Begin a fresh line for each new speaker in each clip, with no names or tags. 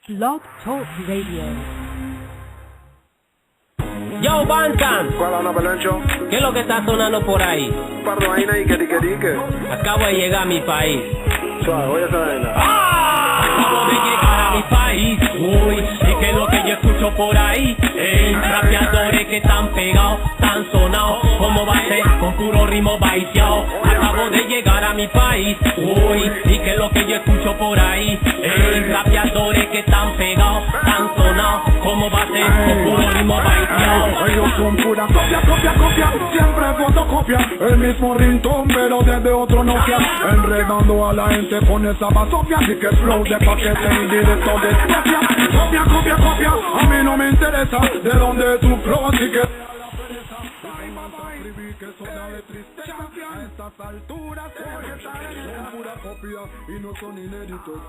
Blog Talk Radio.
Yo, Bantam.
¿Cuál onda, Pelencho?
¿Qué es lo que está sonando por ahí?
Pardo vaina y que.
Acabo de llegar a mi país.
Suave, voy a esa vaina.
Acabo de llegar a mi país. Uy, ¿y qué es lo que yo escucho por ahí? Rapeadores que están pegados, tan sonados. ¿Cómo va a ser? Con puro ritmo baiteado. Acabo de llegar a mi país. Uy, ¿y qué es lo que yo escucho por ahí? Rapeadores que están pegados, tan sonados. ¿Cómo va a ser? Con puro ritmo baiteado.
Ellos son pura copia, siempre fotocopia. El mismo ringtone, pero desde otro Nokia. Enredando a la gente con esa basofia. Así que flow de paquete y directo de copia. A mí no me interesa de dónde tu flow, así que que soda de tristeza. A estas alturas son pura copia y no son inéditos.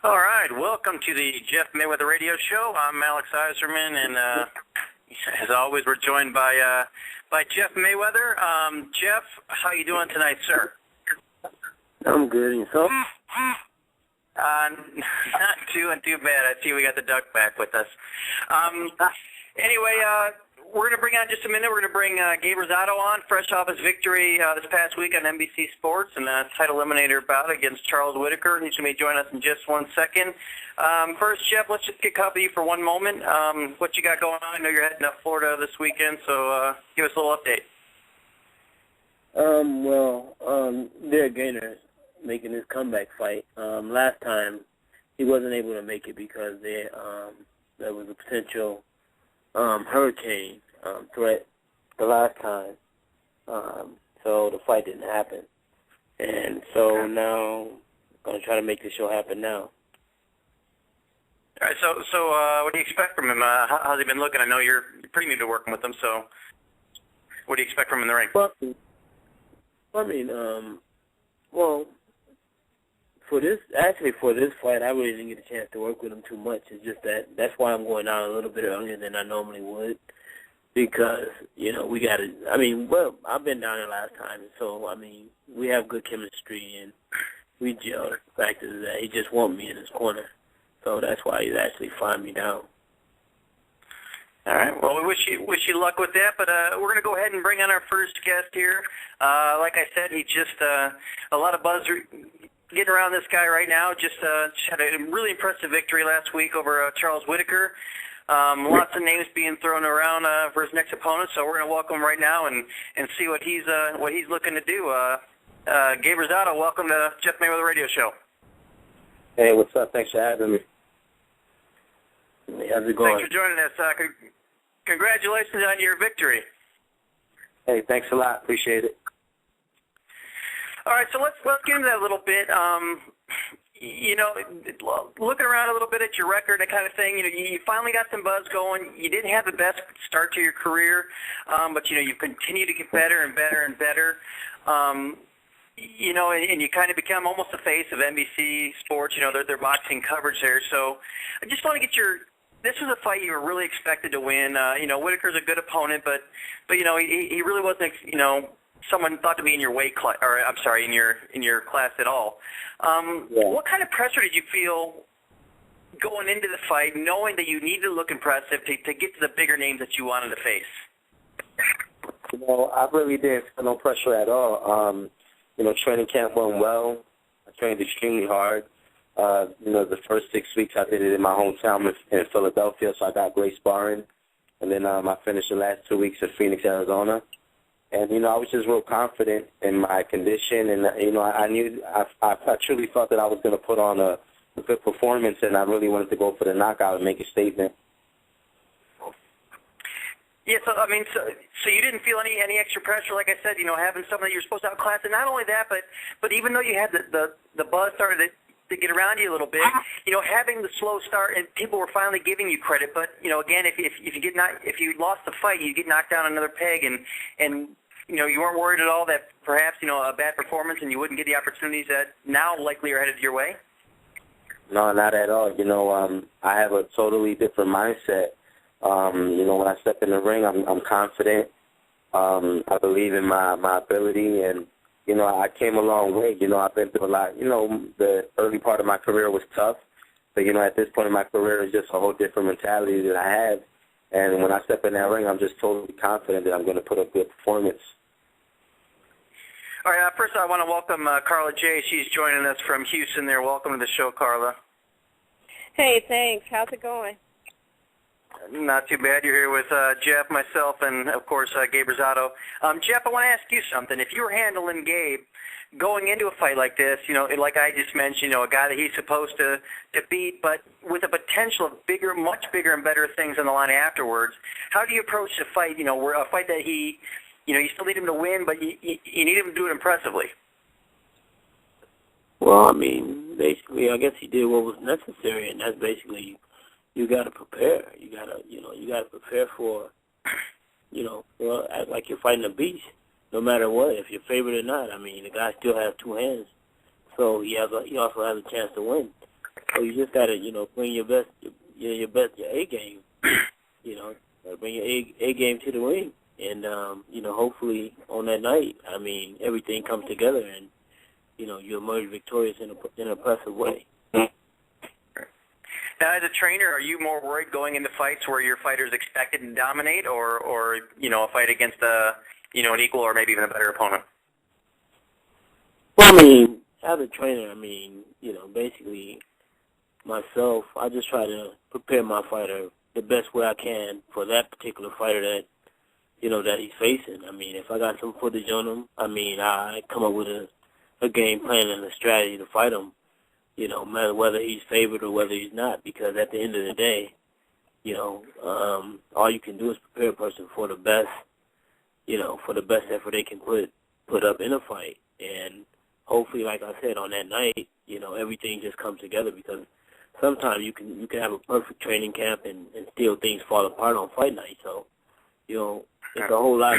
All right, welcome to the Jeff Mayweather Radio Show. I'm Alex Iserman, and as always, we're joined by Jeff Mayweather. Jeff, how you doing tonight, sir?
I'm good, and yourself?
Not doing too bad. I see we got the duck back with us. Anyway, we're going to bring on just a minute. We're going to bring Gabe Rosado on, fresh off his victory this past week on NBC Sports and a title eliminator bout against Charles Whittaker. He's going to be joining us in just 1 second. First, Jeff, let's just get copy you for one moment. What you got going on? I know you're heading up Florida this weekend, so give us a little update.
Derek Gainer making his comeback fight. Last time he wasn't able to make it because there was a potential hurricane threat the last time, so the fight didn't happen. And so now I'm going to try to make the show happen now.
All right, so what do you expect from him? How's he been looking? I know you're pretty new to working with him, so what do you expect from him in the ring?
Well, for this fight, I really didn't get a chance to work with him too much. It's just that's why I'm going out a little bit earlier than I normally would, because, we got to, I've been down there last time, so, we have good chemistry, and we gel. The fact is that he just wants me in his corner, so that's why he's actually flying me down.
All right. Well, we wish you luck with that, but we're going to go ahead and bring on our first guest here. Like I said, he just a lot of buzz getting around this guy right now. Just had a really impressive victory last week over Charles Whittaker. Lots of names being thrown around for his next opponent, so we're going to welcome him right now and see what he's looking to do. Gabe Rosado, welcome to Jeff Mayweather Radio Show.
Hey, what's up? Thanks for having me. How's it going?
Thanks for joining us. Congratulations on your victory.
Hey, thanks a lot. Appreciate it.
All right, so let's get into that a little bit. Looking around a little bit at your record, that kind of thing. You finally got some buzz going. You didn't have the best start to your career, but you've continued to get better and better and better. And you kind of become almost the face of NBC Sports. Their boxing coverage there. So I just want to get your. This was a fight you were really expected to win. Whittaker's a good opponent, but he really wasn't. Someone thought to be in your weight class, or I'm sorry, in your class at all. What kind of pressure did you feel going into the fight, knowing that you needed to look impressive to get to the bigger names that you wanted to face?
I really didn't feel no pressure at all. Training camp went well. I trained extremely hard. The first 6 weeks I did it in my hometown in Philadelphia, so I got great sparring. And then I finished the last 2 weeks in Phoenix, Arizona. And, I was just real confident in my condition. And, I truly felt that I was going to put on a good performance, and I really wanted to go for the knockout and make a statement.
Yeah, so you didn't feel any extra pressure, like I said, having someone that you're supposed to outclass. And not only that, but even though you had the buzz started to get around you a little bit, having the slow start, and people were finally giving you credit. But again, if you lost the fight, you get knocked down another peg, and you weren't worried at all that perhaps a bad performance and you wouldn't get the opportunities that now likely are headed your way.
No, not at all. I have a totally different mindset. When I step in the ring, I'm confident. I believe in my ability, and I came a long way. I've been through a lot. The early part of my career was tough, But, you know, at this point in my career, it's just a whole different mentality that I have. And when I step in that ring, I'm just totally confident that I'm going to put up good performance.
All right, first I want to welcome Carla J. She's joining us from Houston there. Welcome to the show, Carla.
Hey, thanks. How's it going?
Not too bad. You're here with Jeff, myself, and, of course, Gabe Rosado. Jeff, I want to ask you something. If you were handling Gabe going into a fight like this, you know, like I just mentioned, you know, a guy that he's supposed to beat, but with the potential of bigger, much bigger and better things on the line afterwards, how do you approach the fight, you know, where a fight that he, you know, you still need him to win, but you need him to do it impressively?
Well, I mean, basically, I guess he did what was necessary, and that's basically you got to prepare. You got to prepare for, you know, well, act like you're fighting a beast, no matter what, if you're favored or not. I mean, the guy still has two hands, so he also has a chance to win. So you just got to, you know, bring your A game. You know, bring your A game to the ring, and you know, hopefully on that night, I mean, everything comes together, and you know, you emerge victorious in an impressive way.
Now, as a trainer, are you more worried going into fights where your fighter's expected to dominate, or you know, a fight against you know, an equal or maybe even a better opponent?
Well, I mean, as a trainer, I mean, you know, basically myself, I just try to prepare my fighter the best way I can for that particular fighter that, you know, that he's facing. I mean, if I got some footage on him, I mean, I come up with a game plan and a strategy to fight him, you know, matter whether he's favored or whether he's not, because at the end of the day, you know, all you can do is prepare a person for the best, you know, for the best effort they can put up in a fight. And hopefully, like I said, on that night, you know, everything just comes together, because sometimes you can have a perfect training camp and still things fall apart on fight night. So, you know, it's a whole lot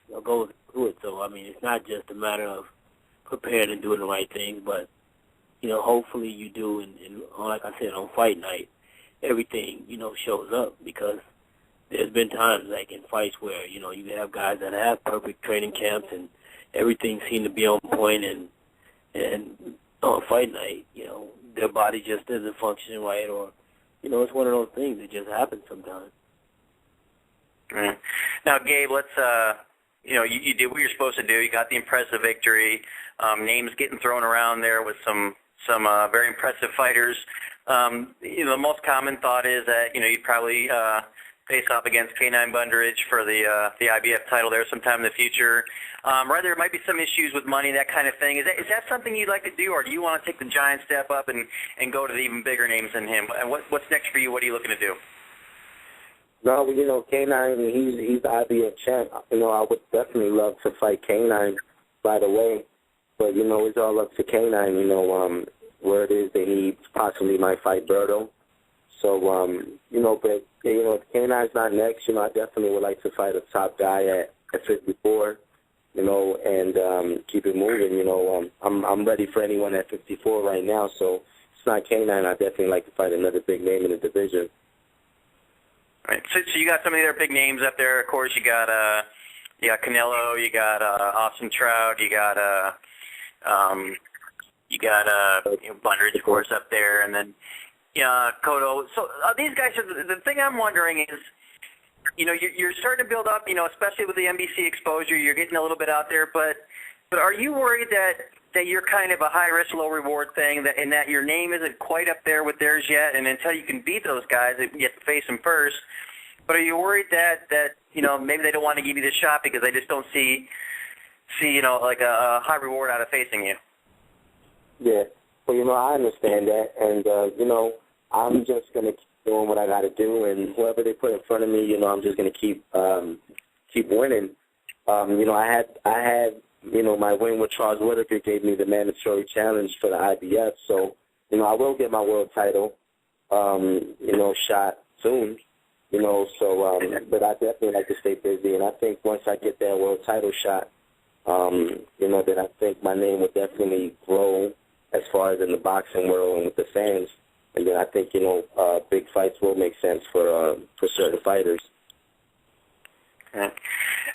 that goes through it. So, I mean, it's not just a matter of preparing and doing the right things, but, you know, hopefully you do, and like I said, on fight night, everything, you know, shows up, because there's been times, like in fights, where, you know, you have guys that have perfect training camps and everything seemed to be on point, and on fight night, you know, their body just doesn't function right, or, you know, it's one of those things that just happens sometimes.
Mm. Now, Gabe, let's, you know, you did what you're supposed to do. You got the impressive victory. Names getting thrown around there with some very impressive fighters. You know, the most common thought is that, you know, you'd probably face off against K9 Bundrage for the IBF title there sometime in the future. Rather, there might be some issues with money, that kind of thing. Is that something you'd like to do, or do you want to take the giant step up and go to the even bigger names than him? And what's next for you? What are you looking to do?
No, you know, K9, he's the IBF champ. You know, I would definitely love to fight K9 right away. But, you know, it's all up to K9, you know, where it is that he possibly might fight Berto. So, you know, but, you know, if K9's not next, you know, I definitely would like to fight a top guy at 54, you know, and keep it moving. You know, I'm ready for anyone at 54 right now. So if it's not K9, I'd definitely like to fight another big name in the division.
Right. So you got some of their big names up there. Of course, you got Canelo, you got Austin Trout, you got you know, Bundrage, of course, up there, and then Cotto. So these guys, the thing I'm wondering is, you know, you're starting to build up, you know, especially with the NBC exposure. You're getting a little bit out there, but are you worried that you're kind of a high risk, low reward thing, and that your name isn't quite up there with theirs yet, and until you can beat those guys, you have to face them first? But are you worried that you know, maybe they don't want to give you the shot because they just don't see you know, like a high reward out of facing you?
Yeah. Well, you know, I understand that, and you know, I'm just gonna keep doing what I got to do, and whoever they put in front of me, you know, I'm just gonna keep winning. You know, I had you know, my win with Charles Whittaker gave me the mandatory challenge for the IBF, so you know, I will get my world title, you know, shot soon. You know, so but I definitely like to stay busy, and I think once I get that world title shot, you know, then I think my name will definitely grow as far as in the boxing world and with the fans. And then I think, you know, big fights will make sense for certain fighters.
Okay.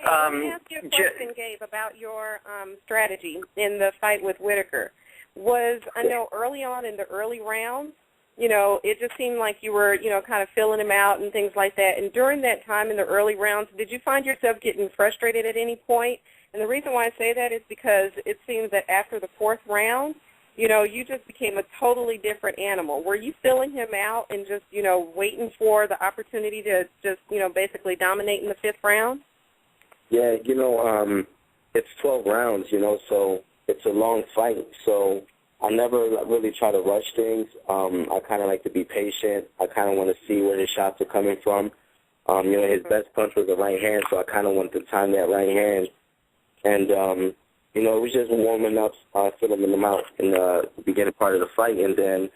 Let me ask you a question, Gabe, about your strategy in the fight with Whittaker. I know early on in the early rounds, it just seemed like you were, kind of filling him out and things like that. And during that time in the early rounds, did you find yourself getting frustrated at any point? And the reason why I say that is because it seems that after the fourth round, you just became a totally different animal. Were you filling him out and just, waiting for the opportunity to just, basically dominate in the fifth round?
Yeah, it's 12 rounds, so it's a long fight. So I never really try to rush things. I kind of like to be patient. I kind of want to see where his shots are coming from. His best punch was the right hand, so I kind of wanted to time that right hand. And, it was just warming up, filling him out in the beginning part of the fight. And then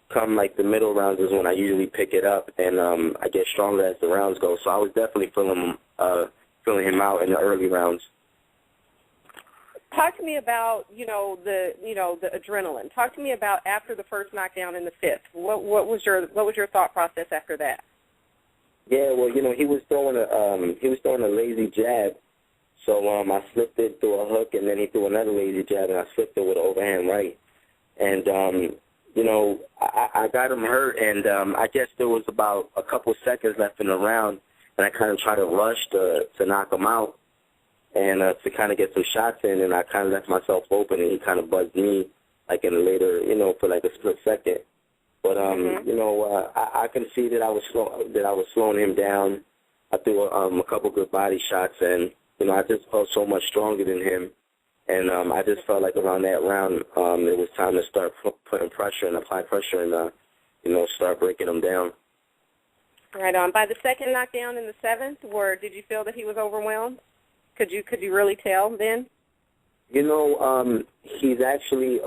come, like, the middle rounds is when I usually pick it up, and I get stronger as the rounds go. So I was definitely filling him out in the early rounds.
Talk to me about, the adrenaline. Talk to me about after the first knockdown in the fifth. What was your thought process after that?
Yeah, well, he was throwing a lazy jab. So I slipped it through a hook, and then he threw another lazy jab, and I slipped it with an overhand right. And I got him hurt, and I guess there was about a couple seconds left in the round, and I kind of tried to rush to knock him out and to kind of get some shots in, and I kind of left myself open, and he kind of buzzed me, like in a later, for like a split second. But I can see that I was slowing him down. I threw a couple good body shots, and I just felt so much stronger than him. And I just felt like around that round, it was time to start putting pressure and apply pressure and, start breaking him down.
Right on. By the second knockdown in the seventh, did you feel that he was overwhelmed? Could you really tell then? He's actually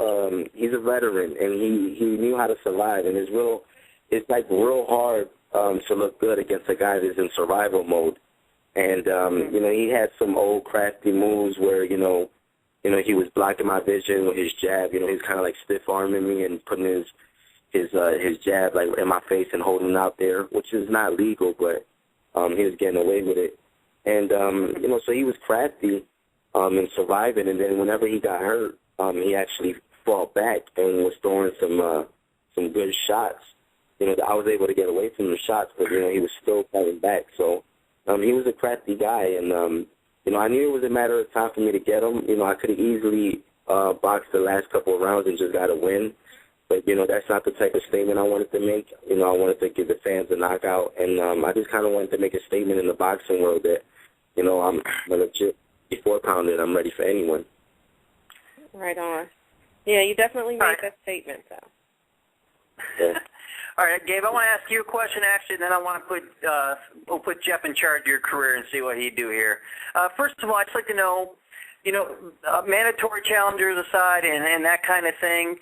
he's a veteran, and he knew how to survive, and it's like real hard to look good against a guy that's in survival mode. And he had some old crafty moves where he was blocking my vision with his jab. He was kind of like stiff arming me and putting his jab like in my face and holding it out there, which is not legal, but he was getting away with it. And so he was crafty in surviving. And then whenever he got hurt, he actually fought back and was throwing some good shots. I was able to get away from the shots, but he was still fighting back. So he was a crafty guy, and I knew it was a matter of time for me to get him. I could have easily boxed the last couple of rounds and just got a win. But, that's not the type of statement I wanted to make. I wanted to give the fans a knockout, and I just kind of wanted to make a statement in the boxing world that, I'm a legit 4-pounder and I'm ready for anyone. Right on. Yeah, you definitely made that statement, though.
Yeah.
All right, Gabe, I want to ask you a question, actually, and then I want to we'll put Jeff in charge of your career and see what he'd do here. First of all, I'd just like to know, mandatory challengers aside and that kind of thing,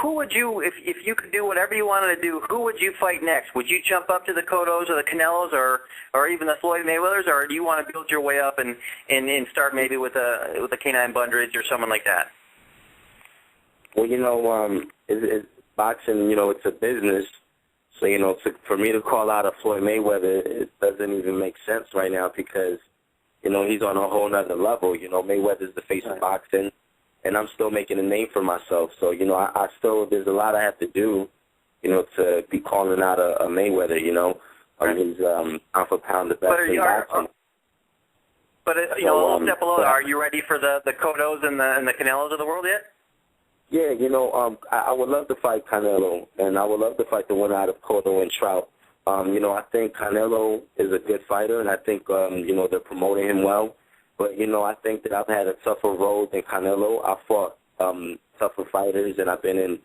who would you, if you could do whatever you wanted to do, who would you fight next? Would you jump up to the Cottos or the Canelos or even the Floyd Mayweathers, or do you want to build your way up and start maybe with a K9 Bundridge or someone like that?
Well, it's boxing, it's a business. So, for me to call out a Floyd Mayweather, it doesn't even make sense right now because, he's on a whole other level. Mayweather's the face of boxing, and I'm still making a name for myself. So, I still, there's a lot I have to do, to be calling out a Mayweather, He's pound for pound the best in boxing.
But, a little step below, are you ready for the Cottos and the Canelos of the world yet?
Yeah, I would love to fight Canelo, and I would love to fight the winner out of Cotto and Trout. I think Canelo is a good fighter, and I think, they're promoting him well. But, I think that I've had a tougher road than Canelo. I fought tougher fighters, and I've been in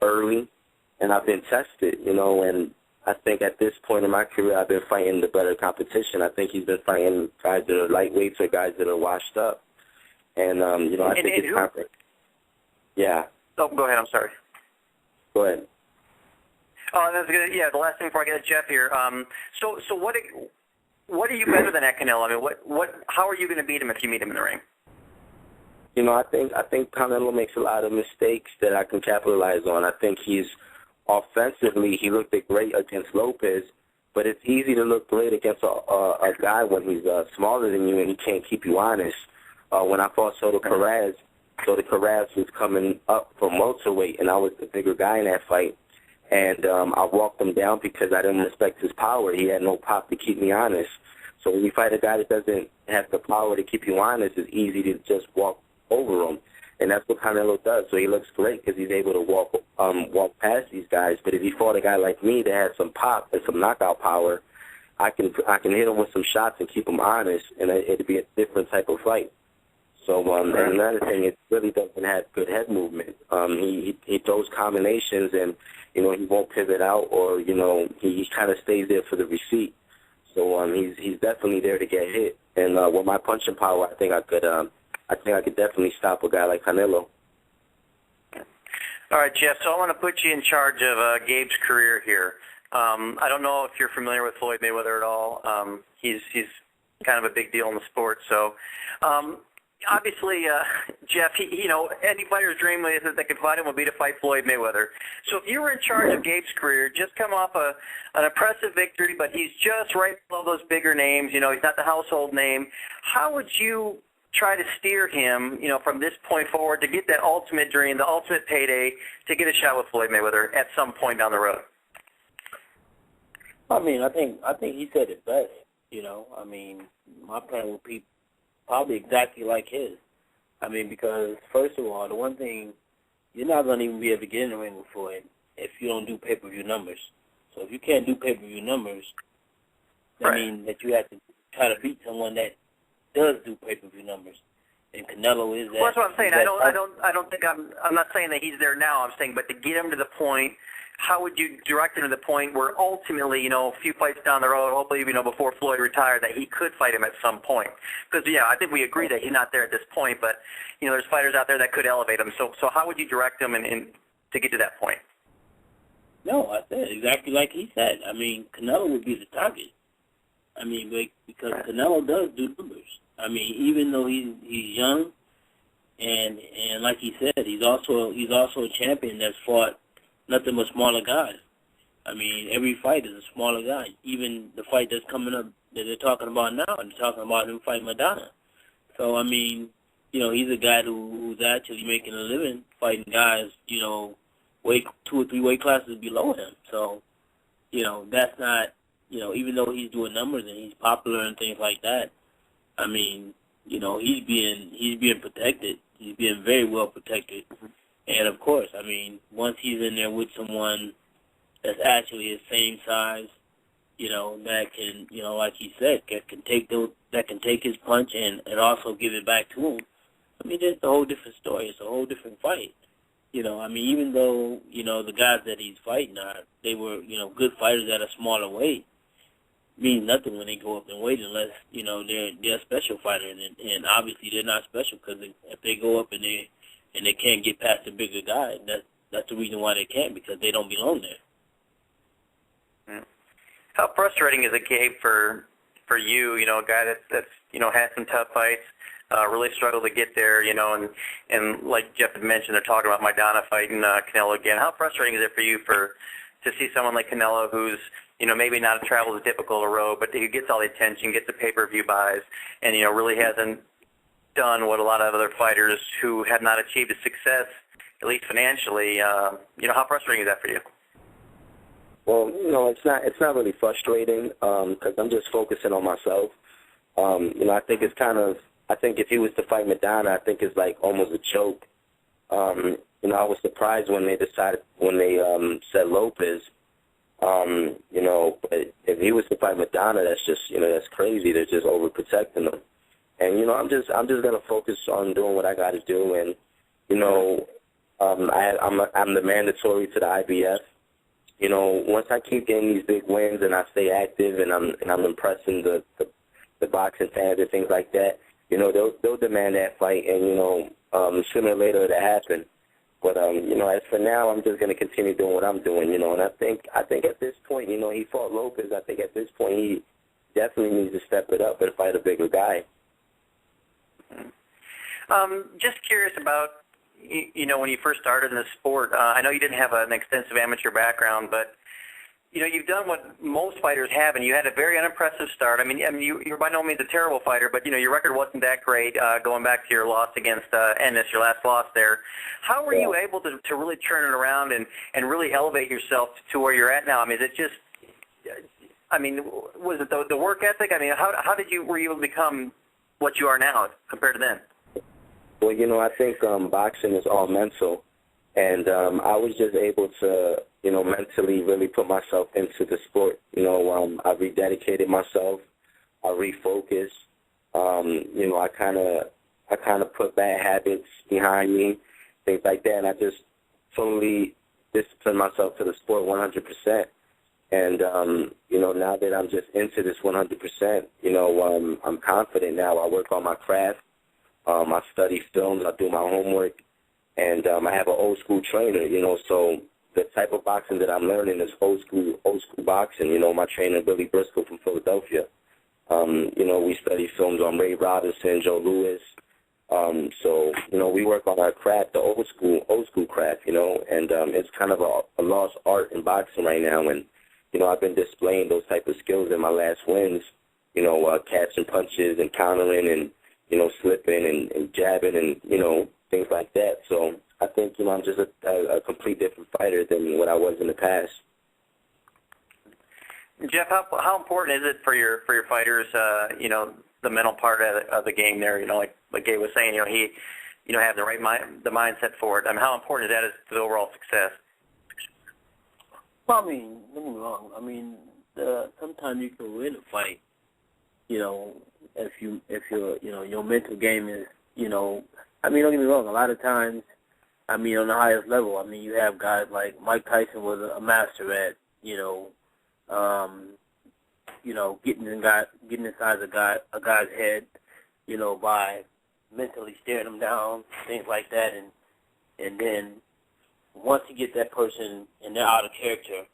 early, and I've been tested, and I think at this point in my career I've been fighting the better competition. I think he's been fighting guys that are lightweights or guys that are washed up. And, I think it's time. Yeah.
Oh, go ahead. I'm sorry.
Go ahead.
Oh, that's good. Yeah, the last thing before I get to Jeff here. So what are you better than at Canelo? I mean, how are you going to beat him if you meet him in the ring?
I think Canelo makes a lot of mistakes that I can capitalize on. I think he's offensively, he looked great against Lopez, but it's easy to look great against a guy when he's smaller than you and he can't keep you honest. When I fought Soto Perez,
So the Carras was coming up from welterweight, and I was the bigger guy in that fight. And I walked him down because I didn't respect his power. He had no pop to keep me honest. So when you fight a guy that doesn't have the power to keep you honest, it's easy to just walk over him. And that's what Canelo does. So he looks great because he's able to walk past these guys. But if he fought a guy like me that has some pop and some knockout power, I can hit him with some shots and keep him honest, and it'd be a different type of fight. So and another thing, it really doesn't have good head movement. He throws combinations, and he won't pivot out, or he kind of stays there for the receipt. So he's definitely there to get hit. And with my punching power, I think I could definitely stop a guy like Canelo.
All right, Jeff. So I want to put you in charge of Gabe's career here. I don't know if you're familiar with Floyd Mayweather at all. He's kind of a big deal in the sport. So obviously, Jeff, any fighter's dream that can fight him would be to fight Floyd Mayweather. So if you were in charge of Gabe's career, just come off an impressive victory, but he's just right below those bigger names. He's not the household name. How would you try to steer him, from this point forward to get that ultimate dream, the ultimate payday, to get a shot with Floyd Mayweather at some point down the road?
I mean, I think he said it best. I mean, my plan would be probably exactly like his. I mean, because first of all, the one thing, you're not going to even be able to get in the ring with Floyd if you don't do pay-per-view numbers. So if you can't do pay-per-view numbers, that means that you have to try to beat someone that does do pay-per-view numbers. And Canelo is that.
Well, that's what I'm saying. I don't think I'm not saying that he's there now. I'm saying, but to get him to the point, how would you direct him to the point where ultimately, a few fights down the road, hopefully, before Floyd retired, that he could fight him at some point? Because, I think we agree that he's not there at this point, but, there's fighters out there that could elevate him. So how would you direct him to get to that point?
No, I said exactly like he said. I mean, Canelo would be the target. I mean, because Canelo does do numbers. I mean, even though he's young, and like he said, he's also a champion that's fought nothing but smaller guys. I mean, every fight is a smaller guy. Even the fight that's coming up that they're talking about now, they're talking about him fighting Madonna. So, I mean, he's a guy who's actually making a living fighting guys, 2 or 3 weight classes below him. So, that's not, even though he's doing numbers and he's popular and things like that, I mean, he's being protected. He's being very well protected. And, of course, I mean, once he's in there with someone that's actually his same size, that can, like he said, that can take his punch and also give it back to him, I mean, it's a whole different story. It's a whole different fight. I mean, even though, the guys that he's fighting they were, good fighters at a smaller weight, means nothing when they go up in weight unless, they're a special fighter. And obviously they're not special because if they go up and they can't get past the bigger guy, that's the reason why they can't, because they don't belong there.
Yeah. How frustrating is it, Gabe, for you, a guy that's had some tough fights, really struggled to get there, and like Jeff had mentioned, they're talking about Maidana fighting Canelo again. How frustrating is it for you to see someone like Canelo who's, maybe not traveled as difficult a road, but he gets all the attention, gets the pay-per-view buys, and, really hasn't done what a lot of other fighters who have not achieved a success, at least financially, how frustrating is that for you?
Well, it's not really frustrating because I'm just focusing on myself. I think it's I think if he was to fight Madonna, I think it's like almost a joke. I was surprised when they said Lopez. But if he was to fight Madonna, that's just, that's crazy. They're just overprotecting him. And, I'm just gonna focus on doing what I got to do. And, I'm the mandatory to the IBF. Once I keep getting these big wins and I stay active and I'm impressing the boxing fans and things like that, they'll demand that fight, and sooner or later it'll happen. But as for now, I'm just going to continue doing what I'm doing, and I think at this point, he fought Lopez. I think at this point he definitely needs to step it up and fight a bigger guy.
Just curious about, when you first started in the sport. I know you didn't have an extensive amateur background, but you've done what most fighters have, and you had a very unimpressive start. I mean, you're by no means a terrible fighter, but your record wasn't that great going back to your loss against Ennis, your last loss there. How were you able to really turn it around and really elevate yourself to where you're at now? I mean, is it just, was it the work ethic? I mean, how were you able to become what you are now compared to then?
Well, I think boxing is all mental, and I was just able to, mentally really put myself into the sport. I rededicated myself, I refocused. I kind of put bad habits behind me, things like that, and I just totally disciplined myself to the sport 100%. And now that I'm just into this 100%, I'm confident now. I work on my craft. I study films. I do my homework, and I have an old school trainer. So the type of boxing that I'm learning is old school boxing. My trainer Billy Briscoe from Philadelphia. We study films on Ray Robinson, Joe Louis. So we work on our craft, the old school craft. And it's kind of a lost art in boxing right now. And I've been displaying those type of skills in my last wins. Catching punches and countering and slipping and jabbing and things like that. So I think I'm just a complete different fighter than what I was in the past.
Jeff, how important is it for your fighters? The mental part of the game there. Like Gabe was saying, he have the mindset for it. I mean, how important is that to the overall success?
Well, don't get me wrong. Sometimes you can win a fight, if your mental game is, don't get me wrong. A lot of times, on the highest level, you have guys like Mike Tyson was a master at, getting inside a guy's head, by mentally staring him down, things like that, and then once you get that person and they're out of character,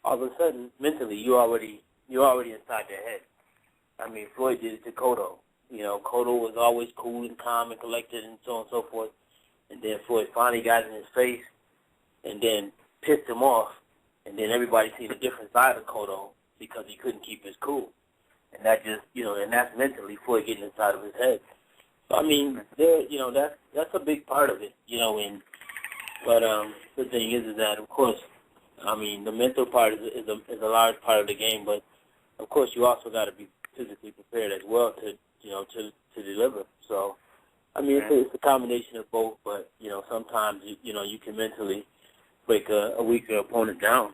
all of a sudden, mentally, you're already inside their head. Floyd did it to Cotto. Cotto was always cool and calm and collected and so on and so forth. And then Floyd finally got in his face and then pissed him off. And then everybody seen a different side of Cotto because he couldn't keep his cool. And that just, and that's mentally Floyd getting inside of his head. So, that's a big part of it, But the thing is that, of course, the mental part is a large part of the game, but of course you also got to be physically prepared as well to deliver. So, it's a combination of both, but sometimes you can mentally break a weaker opponent down.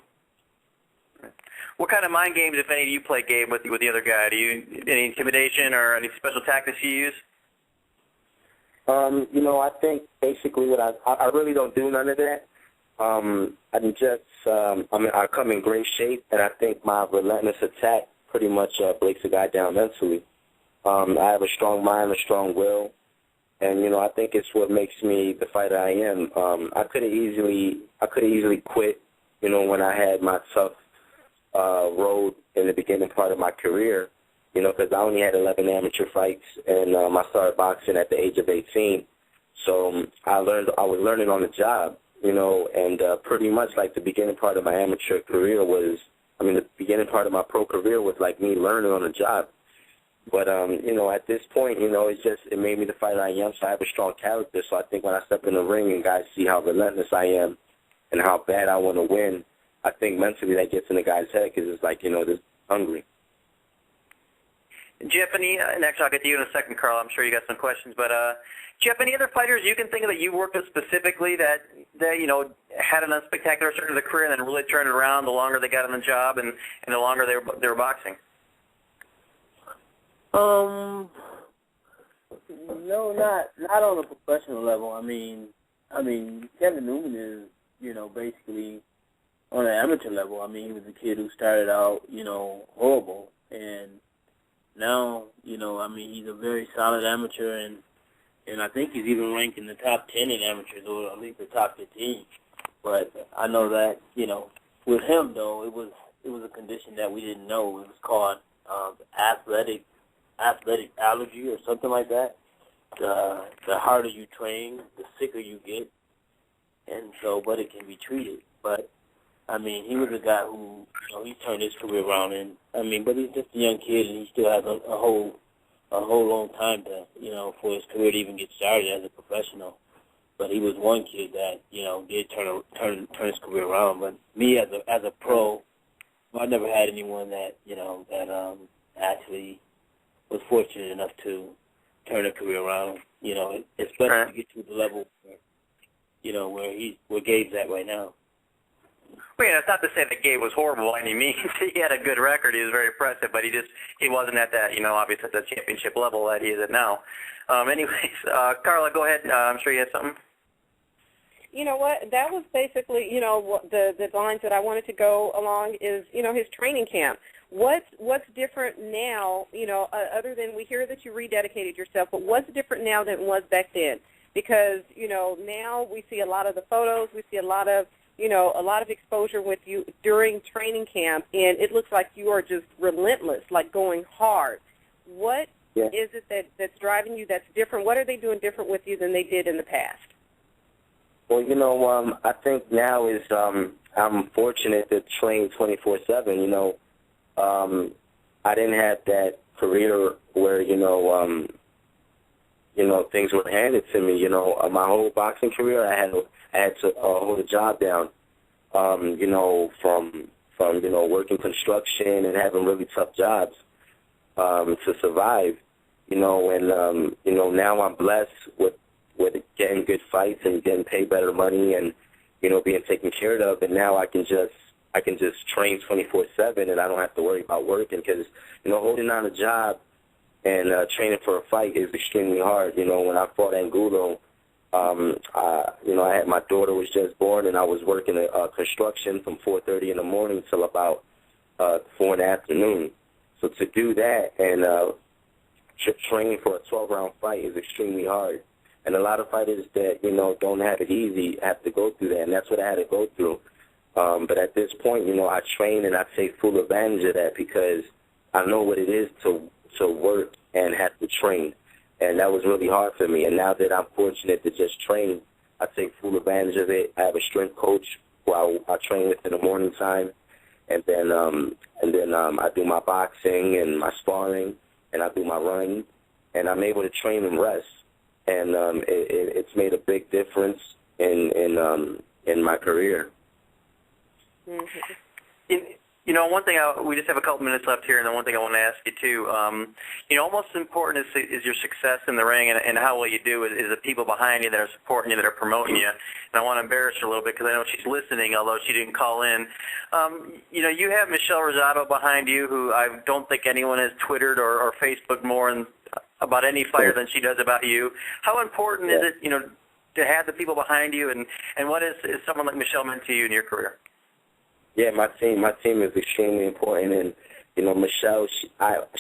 What kind of mind games, if any, do you play, Gabe, with the other guy? Do you any intimidation or any special tactics you use?
I think basically what I really don't do none of that. I come in great shape, and I think my relentless attack pretty much breaks a guy down mentally. I have a strong mind, a strong will, and I think it's what makes me the fighter I am. I could have easily quit, when I had my tough road in the beginning part of my career. Because I only had 11 amateur fights, and I started boxing at the age of 18. So I was learning on the job, and pretty much like the beginning part of my amateur career was, the beginning part of my pro career was like me learning on the job. But, at this point, it made me the fighter I am, so I have a strong character. So I think when I step in the ring and guys see how relentless I am and how bad I want to win, I think mentally that gets in the guy's head because it's like, just hungry.
Jeff, next I'll get to you in a second, Carl. I'm sure you got some questions. But, Jeff, any other fighters you can think of that you worked with specifically that had an unspectacular start to the career and then really turned it around the longer they got on the job and the longer they were boxing?
No, not on a professional level. Kevin Newman is, basically on an amateur level. He was a kid who started out, horrible, and now, he's a very solid amateur, and I think he's even ranked in the top 10 in amateurs, or at least the top 15. But I know that, with him though, it was a condition that we didn't know. It was called athletic allergy or something like that. The harder you train, the sicker you get, and so, but it can be treated. But I mean, he was a guy who, he turned his career around, and but he's just a young kid, and he still has a whole long time to, for his career to even get started as a professional. But he was one kid that, did turn his career around. But me as a pro, I never had anyone that, that actually was fortunate enough to turn a career around, especially to get to the level where Gabe's at right now.
Well, it's not to say that Gabe was horrible by any means. He had a good record. He was very impressive, but he wasn't at that, obviously at the championship level that he is at now. Anyways, Carla, go ahead. I'm sure you had something.
You know what? That was basically, the lines that I wanted to go along is, his training camp. What's different now, other than we hear that you rededicated yourself, but what's different now than it was back then? Because, now we see a lot of the photos, we see a lot of exposure with you during training camp, and it looks like you are just relentless, like going hard. What is it that's driving you that's different? What are they doing different with you than they did in the past?
Well, I think now is I'm fortunate to train 24/7. I didn't have that career where things were handed to me. My whole boxing career, I had to hold a job down. From working construction and having really tough jobs to survive. Now I'm blessed with getting good fights and getting paid better money and being taken care of. And now I can just train 24/7 and I don't have to worry about working because holding down a job and training for a fight is extremely hard. When I fought Angulo, I had my daughter was just born, and I was working construction from 4:30 in the morning till about 4 in the afternoon. So to do that and train for a 12-round fight is extremely hard. And a lot of fighters that don't have it easy have to go through that, and that's what I had to go through. But at this point, I train and I take full advantage of that because I know what it is to work and have to train. And that was really hard for me. And now that I'm fortunate to just train, I take full advantage of it. I have a strength coach who I train with in the morning time, and then I do my boxing and my sparring, and I do my running, and I'm able to train and rest. And it's made a big difference in my career.
Mm-hmm. One thing, we just have a couple minutes left here, and then one thing I want to ask you, too. Almost as important is your success in the ring and how well you do is the people behind you that are supporting you, that are promoting you. And I want to embarrass her a little bit because I know she's listening, although she didn't call in. You have Michelle Rosado behind you, who I don't think anyone has Twittered or Facebooked more about any fighter than she does about you. How important is it, to have the people behind you, and what is someone like Michelle meant to you in your career?
Yeah, my team is extremely important, and Michelle,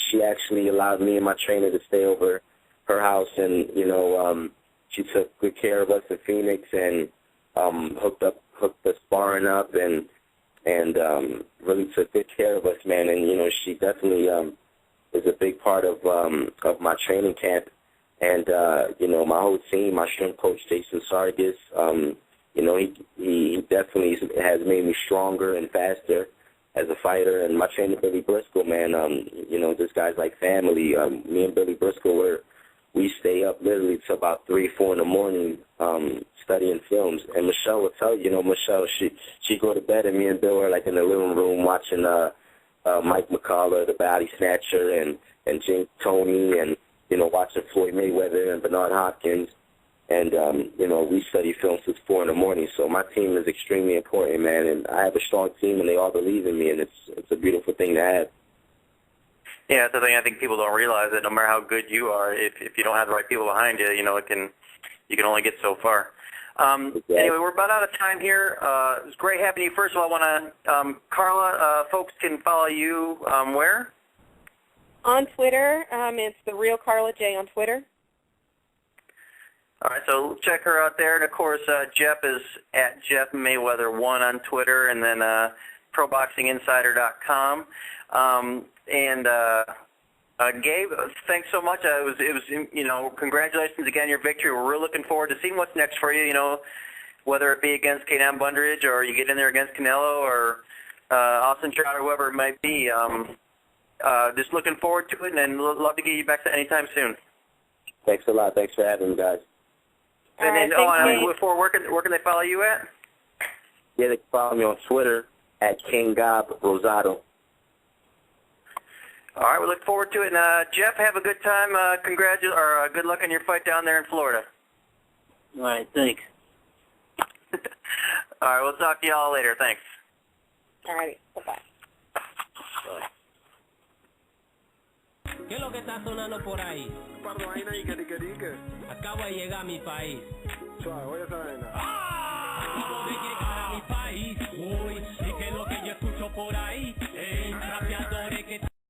she actually allowed me and my trainer to stay over her house, and she took good care of us in Phoenix and hooked the sparring up and really took good care of us, man. And she definitely is a big part of my training camp, and my whole team, my strength coach Jason Sargis. He definitely has made me stronger and faster as a fighter. And my trainer, Billy Briscoe, man, this guy's like family. Me and Billy Briscoe, we stay up literally till about 3, 4 in the morning studying films. And Michelle will tell you, Michelle, she go to bed and me and Bill are like in the living room watching Mike McCullough, the Body Snatcher, and James Toney, and, watching Floyd Mayweather and Bernard Hopkins. And, we study film since 4 in the morning. So my team is extremely important, man. And I have a strong team, and they all believe in me, and it's a beautiful thing to have.
Yeah, that's the thing I think people don't realize, that no matter how good you are, if you don't have the right people behind you, you can only get so far. Anyway, we're about out of time here. It was great having you. First of all, I want to, Carla, folks can follow you where?
On Twitter. It's The Real Carla J on Twitter.
All right, so check her out there. And, of course, Jeff is at Jeff Mayweather 1 on Twitter, and then ProBoxingInsider.com. Gabe, thanks so much. It was congratulations again on your victory. We're really looking forward to seeing what's next for you. whether it be against Kenan Bundridge or you get in there against Canelo or Austin Trout or whoever it might be. Just looking forward to it, and love to get you back to anytime soon.
Thanks a lot. Thanks for having me, guys.
And then, before, where can they follow you at?
Yeah, they can follow me on Twitter at Gabe Rosado.
All right, we look forward to it. And Jeff, have a good time. Good luck on your fight down there in Florida.
All right, thanks.
All right, we'll talk to you all later. Thanks.
All right, bye-bye.
¿Qué es lo que está sonando por ahí?
Vaina y que.
Acabo de llegar a mi país.
Suave, oye esa vaina.
Acabo de llegar a mi país. Uy, ¿y qué es lo que yo escucho por ahí?